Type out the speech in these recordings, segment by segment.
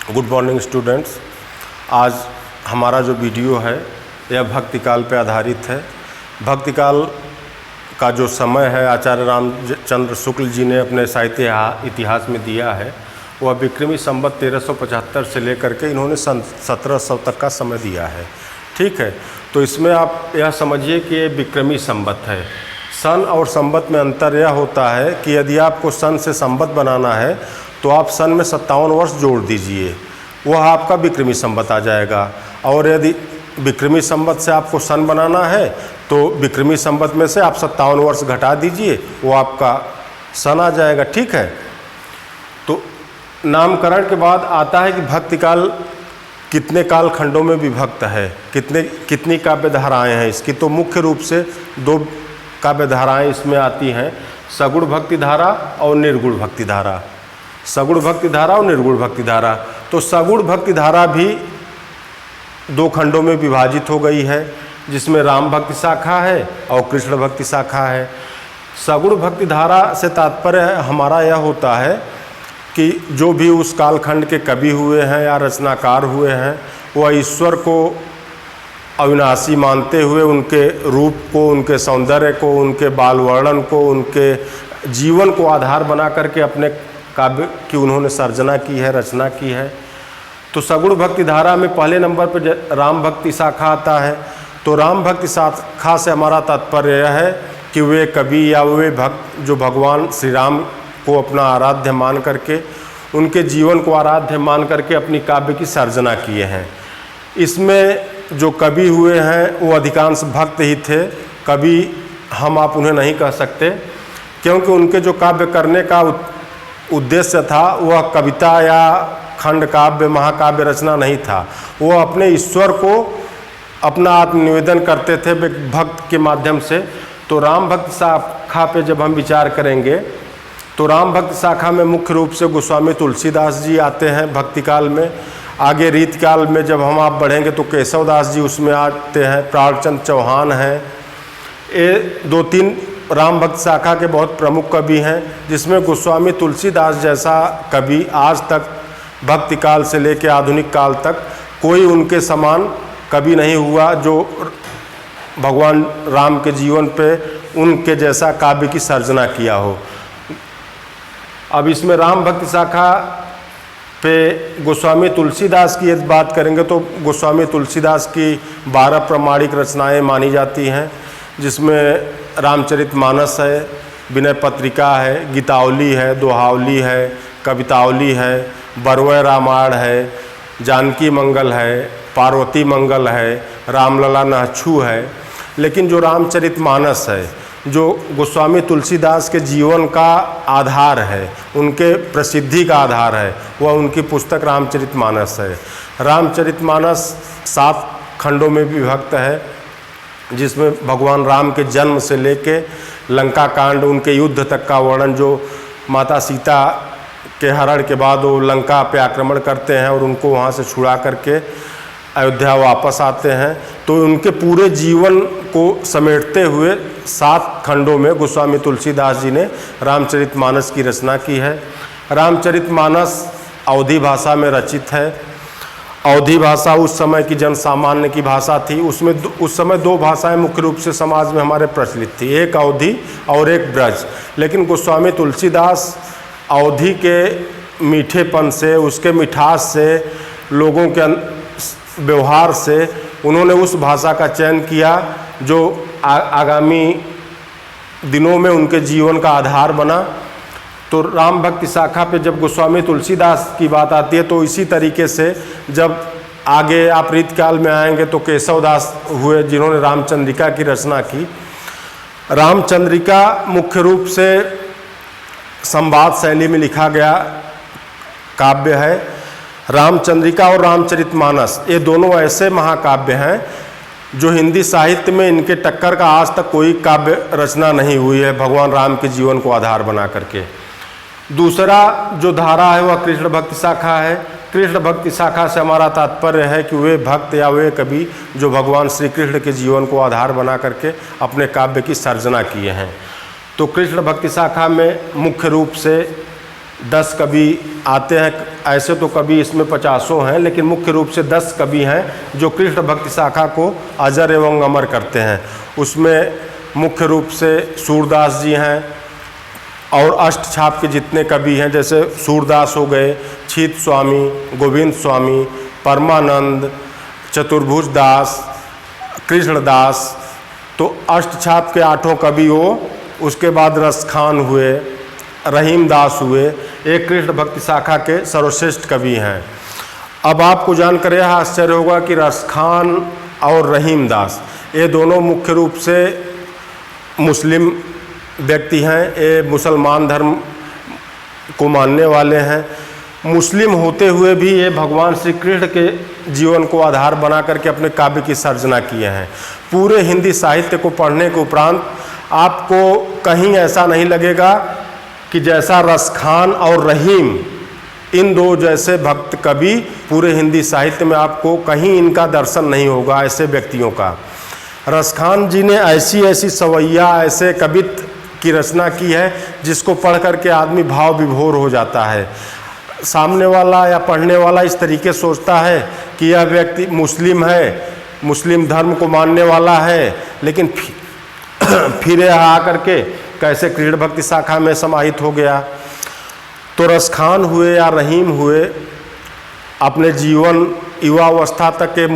Good morning students. आज हमारा जो वीडियो है यह भक्तिकाल पर आधारित है। भक्तिकाल का जो समय है आचार्य रामचंद्र शुक्ल जी ने अपने साहित्य इतिहास में दिया है, वह विक्रमी संवत 1375 से लेकर के इन्होंने सन 1700 तक का समय दिया है। ठीक है, तो इसमें आप यह समझिए कि ये विक्रमी संवत है। सन और संवत में अंतर यह होता है कि यदि आपको सन से संवत बनाना है तो आप सन में 57 वर्ष जोड़ दीजिए, वह आपका विक्रमी संवत आ जाएगा। और यदि विक्रमी संवत से आपको सन बनाना है तो विक्रमी संवत में से आप 57 वर्ष घटा दीजिए, वो आपका सन आ जाएगा। ठीक है, तो नामकरण के बाद आता है कि भक्तिकाल कितने काल खंडों में विभक्त है, कितनी काव्य धाराएँ हैं इसकी। तो मुख्य रूप से 2 काव्य धाराएँ इसमें आती हैं, सगुण भक्ति धारा और निर्गुण भक्ति धारा। सगुण भक्ति धारा और निर्गुण भक्ति धारा। तो सगुण भक्ति धारा भी 2 खंडों में विभाजित हो गई है, जिसमें राम भक्ति शाखा है और कृष्ण भक्ति शाखा है। सगुण भक्ति धारा से तात्पर्य हमारा यह होता है कि जो भी उस कालखंड के कवि हुए हैं या रचनाकार हुए हैं, वह ईश्वर को अविनाशी मानते हुए उनके रूप को, उनके सौंदर्य को, उनके बाल वर्णन को, उनके जीवन को आधार बना करके अपने काव्य की उन्होंने सर्जना की है, रचना की है। तो सगुण भक्ति धारा में पहले नंबर पर राम भक्ति शाखा आता है। तो राम भक्ति शाखा से हमारा तात्पर्य यह है कि वे कवि या वे भक्त जो भगवान श्री राम को अपना आराध्य मान करके, उनके जीवन को आराध्य मान करके अपनी काव्य की सर्जना किए हैं। इसमें जो कवि हुए हैं वो अधिकांश भक्त ही थे। कवि हम आप उन्हें नहीं कह सकते, क्योंकि उनके जो काव्य करने का उद्देश्य था वह कविता या खंड काव्य, महाकाव्य रचना नहीं था। वो अपने ईश्वर को अपना आत्मनिवेदन करते थे भक्त के माध्यम से। तो राम भक्ति शाखा पे जब हम विचार करेंगे तो राम भक्ति शाखा में मुख्य रूप से गोस्वामी तुलसीदास जी आते हैं भक्तिकाल में। आगे रीतकाल में जब हम आप बढ़ेंगे तो केशवदास जी उसमें आते हैं, प्राणचंद चौहान हैं। ये 2-3 राम भक्त शाखा के बहुत प्रमुख कवि हैं, जिसमें गोस्वामी तुलसीदास जैसा कवि आज तक भक्तिकाल से लेकर आधुनिक काल तक कोई उनके समान कवि नहीं हुआ जो भगवान राम के जीवन पे उनके जैसा काव्य की सर्जना किया हो। अब इसमें राम भक्ति शाखा पे गोस्वामी तुलसीदास की यदि बात करेंगे तो गोस्वामी तुलसीदास की 12 प्रामाणिक रचनाएं मानी जाती हैं, जिसमें रामचरितमानस है, विनय पत्रिका है, गीतावली है, दोहावली है, कवितावली है, बरवय रामायण है, जानकी मंगल है, पार्वती मंगल है, रामलला नहछू है। लेकिन जो रामचरितमानस है, जो गोस्वामी तुलसीदास के जीवन का आधार है, उनके प्रसिद्धि का आधार है, वह उनकी पुस्तक रामचरितमानस है। रामचरितमानस 7 खंडों में विभक्त है, जिसमें भगवान राम के जन्म से लेके लंका कांड, उनके युद्ध तक का वर्णन, जो माता सीता के हरण के बाद वो लंका पे आक्रमण करते हैं और उनको वहाँ से छुड़ा करके अयोध्या वापस आते हैं, तो उनके पूरे जीवन को समेटते हुए 7 खंडों में गोस्वामी तुलसीदास जी ने रामचरितमानस की रचना की है। रामचरितमानस अवधी भाषा में रचित है। अवधी भाषा उस समय की जन सामान्य की भाषा थी। उसमें उस समय 2 भाषाएं मुख्य रूप से समाज में हमारे प्रचलित थी, एक अवधी और एक ब्रज। लेकिन गोस्वामी तुलसीदास अवधी के मीठेपन से, उसके मिठास से, लोगों के व्यवहार से उन्होंने उस भाषा का चयन किया जो आगामी दिनों में उनके जीवन का आधार बना। तो राम भक्ति शाखा पे जब गोस्वामी तुलसीदास की बात आती है तो इसी तरीके से जब आगे आप रीतकाल में आएंगे तो केशवदास हुए, जिन्होंने रामचंद्रिका की रचना की। रामचंद्रिका मुख्य रूप से संवाद शैली में लिखा गया काव्य है। रामचंद्रिका और रामचरितमानस ये दोनों ऐसे महाकाव्य हैं जो हिंदी साहित्य में इनके टक्कर का आज तक कोई काव्य रचना नहीं हुई है भगवान राम के जीवन को आधार बना करके। दूसरा जो धारा है वह कृष्ण भक्ति शाखा है। कृष्ण भक्ति शाखा से हमारा तात्पर्य है कि वे भक्त या वे कवि जो भगवान श्री कृष्ण के जीवन को आधार बना करके अपने काव्य की सर्जना किए हैं। तो कृष्ण भक्ति शाखा में मुख्य रूप से 10 कवि आते हैं। ऐसे तो कवि इसमें 50 हैं, लेकिन मुख्य रूप से 10 कवि हैं जो कृष्ण भक्ति शाखा को अजर एवं अमर करते हैं। उसमें मुख्य रूप से सूरदास जी हैं और अष्ट छाप के जितने कवि हैं, जैसे सूरदास हो गए, छीत स्वामी, गोविंद स्वामी, परमानंद, चतुर्भुज दास, कृष्णदास, तो अष्ट छाप के 8 कवि हो। उसके बाद रसखान हुए, रहीम दास हुए, एक कृष्ण भक्ति शाखा के सर्वश्रेष्ठ कवि हैं। अब आपको जानकर यह आश्चर्य होगा कि रसखान और रहीम दास ये दोनों मुख्य रूप से मुस्लिम व्यक्ति हैं। ये मुसलमान धर्म को मानने वाले हैं। मुस्लिम होते हुए भी ये भगवान श्री कृष्ण के जीवन को आधार बना करके अपने काव्य की सर्जना किए हैं। पूरे हिंदी साहित्य को पढ़ने के उपरांत आपको कहीं ऐसा नहीं लगेगा कि जैसा रसखान और रहीम, इन दो जैसे भक्त कवि पूरे हिंदी साहित्य में आपको कहीं इनका दर्शन नहीं होगा, ऐसे व्यक्तियों का। रसखान जी ने ऐसी ऐसी सवैया, ऐसे कवित्व की रचना की है जिसको पढ़ करके आदमी भाव विभोर हो जाता है। सामने वाला या पढ़ने वाला इस तरीके सोचता है कि यह व्यक्ति मुस्लिम है, मुस्लिम धर्म को मानने वाला है, लेकिन फिर यह आकर के कैसे कृष्ण भक्ति शाखा में समाहित हो गया। तो रसखान हुए या रहीम हुए, अपने जीवन युवावस्था तक के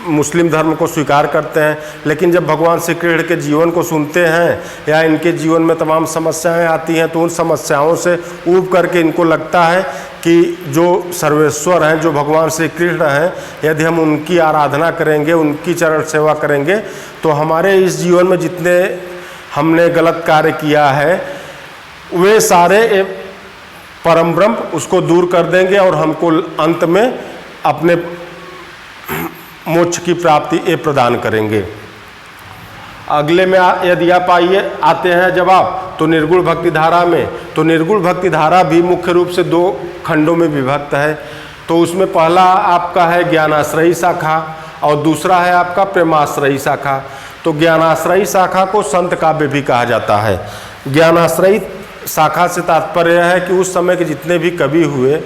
मुस्लिम धर्म को स्वीकार करते हैं, लेकिन जब भगवान श्री कृष्ण के जीवन को सुनते हैं या इनके जीवन में तमाम समस्याएं आती हैं, तो उन समस्याओं से ऊब करके इनको लगता है कि जो सर्वेश्वर हैं, जो भगवान श्री कृष्ण हैं, यदि हम उनकी आराधना करेंगे, उनकी चरण सेवा करेंगे, तो हमारे इस जीवन में जितने हमने गलत कार्य किया है वे सारे परम ब्रह्म उसको दूर कर देंगे और हमको अंत में अपने मोक्ष की प्राप्ति ये प्रदान करेंगे। अगले में यदि आप आते हैं जब आप तो निर्गुण भक्ति धारा में, तो निर्गुण भक्ति धारा भी मुख्य रूप से 2 खंडों में विभक्त है। तो उसमें पहला आपका है ज्ञानाश्रयी शाखा और दूसरा है आपका प्रेमाश्रयी शाखा। तो ज्ञानाश्रयी शाखा को संत काव्य भी कहा जाता है। ज्ञानाश्रयी शाखा से तात्पर्य है कि उस समय के जितने भी कवि हुए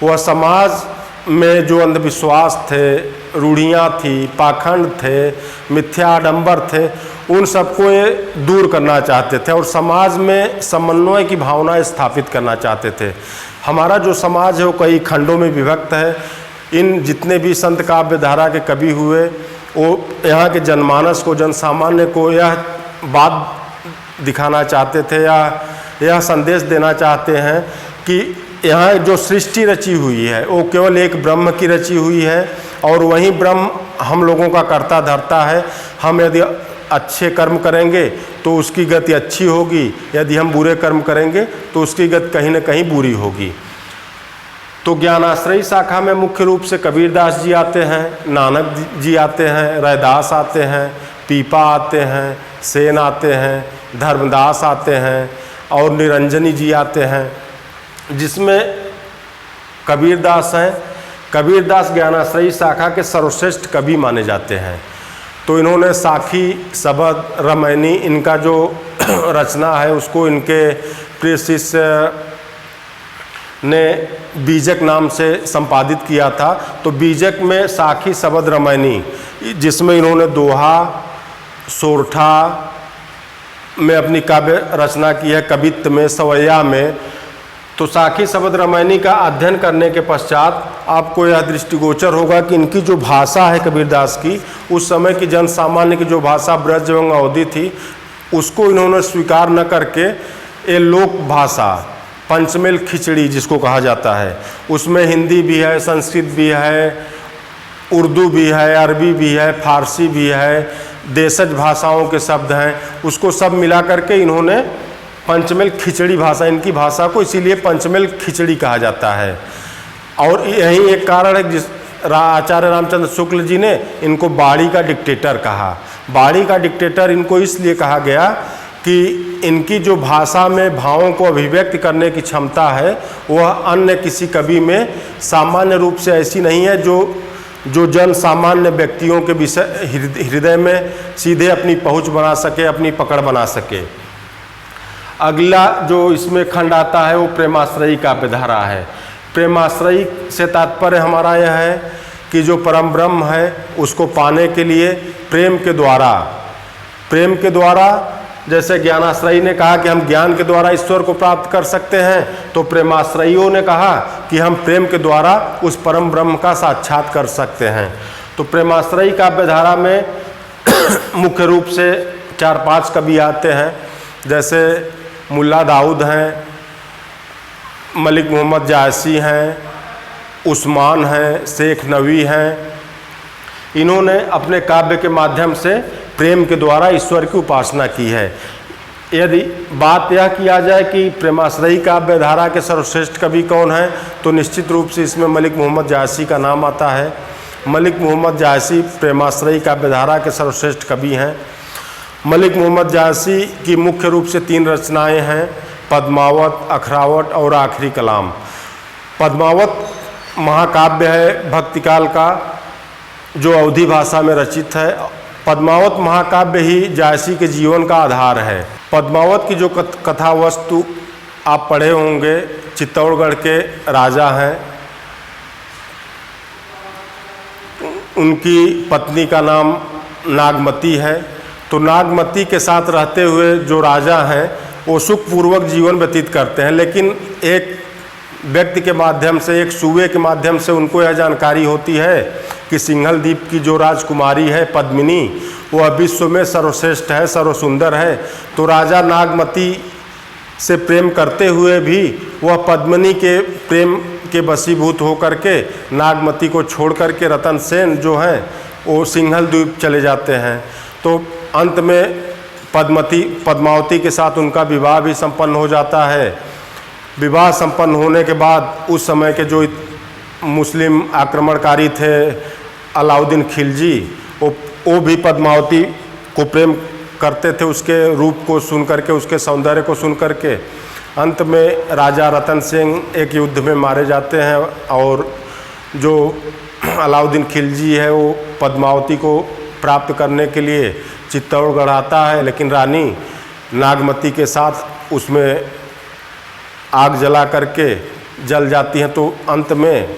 वह समाज में जो अंधविश्वास थे, रूढ़ियाँ थी, पाखंड थे, मिथ्या आडंबर थे, उन सबको ये दूर करना चाहते थे और समाज में समन्वय की भावना स्थापित करना चाहते थे। हमारा जो समाज है वो कई खंडों में विभक्त है। इन जितने भी संत काव्य धारा के कवि हुए वो यहाँ के जनमानस को, जन सामान्य को यह बात दिखाना चाहते थे या यह संदेश देना चाहते हैं कि यहाँ जो सृष्टि रची हुई है वो केवल एक ब्रह्म की रची हुई है और वही ब्रह्म हम लोगों का कर्ता धर्ता है। हम यदि अच्छे कर्म करेंगे तो उसकी गति अच्छी होगी, यदि हम बुरे कर्म करेंगे तो उसकी गति कहीं न कहीं बुरी होगी। तो ज्ञानाश्रयी शाखा में मुख्य रूप से कबीरदास जी आते हैं, नानक जी आते हैं, रैदास आते हैं, पीपा आते हैं, सेन आते हैं, धर्मदास आते हैं और निरंजनी जी आते हैं, जिसमें कबीरदास हैं। कबीरदास ज्ञानाश्रयी शाखा के सर्वश्रेष्ठ कवि माने जाते हैं। तो इन्होंने साखी, सबद, रामायणी, इनका जो रचना है उसको इनके प्रिय शिष्य ने बीजक नाम से संपादित किया था। तो बीजक में साखी, सबद, रामायणी, जिसमें इन्होंने दोहा, सोरठा में अपनी काव्य रचना की है, कवित्व में, सवैया में। तो साखी, सबद, रामायणी का अध्ययन करने के पश्चात आपको यह दृष्टिगोचर होगा कि इनकी जो भाषा है कबीरदास की, उस समय की जन सामान्य की जो भाषा ब्रज एवं अवधि थी, उसको इन्होंने स्वीकार न करके ये लोक भाषा, पंचमेल खिचड़ी जिसको कहा जाता है, उसमें हिंदी भी है, संस्कृत भी है, उर्दू भी है, अरबी भी है, फारसी भी है, देशज भाषाओं के शब्द हैं, उसको सब मिला करके इन्होंने पंचमेल खिचड़ी भाषा, इनकी भाषा को इसीलिए पंचमेल खिचड़ी कहा जाता है। और यही एक कारण है जिस आचार्य रामचंद्र शुक्ल जी ने इनको बाड़ी का डिक्टेटर कहा। बाड़ी का डिक्टेटर इनको इसलिए कहा गया कि इनकी जो भाषा में भावों को अभिव्यक्त करने की क्षमता है वह अन्य किसी कवि में सामान्य रूप से ऐसी नहीं है जो जन सामान्य व्यक्तियों के विषय हृदय में सीधे अपनी पहुंच बना सके, अपनी पकड़ बना सके। अगला जो इसमें खंड आता है वो प्रेमाश्रयी काव्यधारा है। प्रेमाश्रयी से तात्पर्य हमारा यह है कि जो परम ब्रह्म है उसको पाने के लिए प्रेम के द्वारा जैसे ज्ञानाश्रयी ने कहा कि हम ज्ञान के द्वारा ईश्वर को प्राप्त कर सकते हैं, तो प्रेमाश्रयियों ने कहा कि हम प्रेम के द्वारा उस परम ब्रह्म का साक्षात कर सकते हैं। तो प्रेमाश्रयी काव्यधारा में मुख्य रूप से 4-5 कवि आते हैं, जैसे मुल्ला दाऊद हैं, मलिक मोहम्मद जायसी हैं, उस्मान हैं, शेख नवी हैं। इन्होंने अपने काव्य के माध्यम से प्रेम के द्वारा ईश्वर की उपासना की है। यदि बात यह किया जाए कि प्रेमाश्रयी काव्यधारा के सर्वश्रेष्ठ कवि कौन हैं, तो निश्चित रूप से इसमें मलिक मोहम्मद जायसी का नाम आता है। मलिक मोहम्मद जायसी प्रेमाश्रयी काव्यधारा के सर्वश्रेष्ठ कवि हैं। मलिक मोहम्मद जायसी की मुख्य रूप से 3 रचनाएं हैं, पद्मावत, अखरावट और आखिरी कलाम। पद्मावत महाकाव्य है भक्तिकाल का, जो अवधी भाषा में रचित है। पद्मावत महाकाव्य ही जायसी के जीवन का आधार है। पद्मावत की जो कथा वस्तु आप पढ़े होंगे, चित्तौड़गढ़ के राजा हैं, उनकी पत्नी का नाम नागमती है। तो नागमती के साथ रहते हुए जो राजा हैं वो सुखपूर्वक जीवन व्यतीत करते हैं, लेकिन एक व्यक्ति के माध्यम से, एक सूबे के माध्यम से उनको यह जानकारी होती है कि सिंघल द्वीप की जो राजकुमारी है पद्मिनी, वह विश्व में सर्वश्रेष्ठ है, सर्वसुंदर है। तो राजा नागमती से प्रेम करते हुए भी वह पद्मिनी के प्रेम के वशीभूत होकर के नागमती को छोड़ करके रतन सेन जो हैं वो सिंघल द्वीप चले जाते हैं। तो अंत में पद्मावती के साथ उनका विवाह भी संपन्न हो जाता है। विवाह संपन्न होने के बाद उस समय के जो मुस्लिम आक्रमणकारी थे अलाउद्दीन खिलजी, वो भी पद्मावती को प्रेम करते थे, उसके रूप को सुन करके, उसके सौंदर्य को सुन करके। अंत में राजा रतन सिंह एक युद्ध में मारे जाते हैं और जो अलाउद्दीन खिलजी है वो पद्मावती को प्राप्त करने के लिए चित्तौड़गढ़ आता है, लेकिन रानी नागमती के साथ उसमें आग जला करके जल जाती हैं। तो अंत में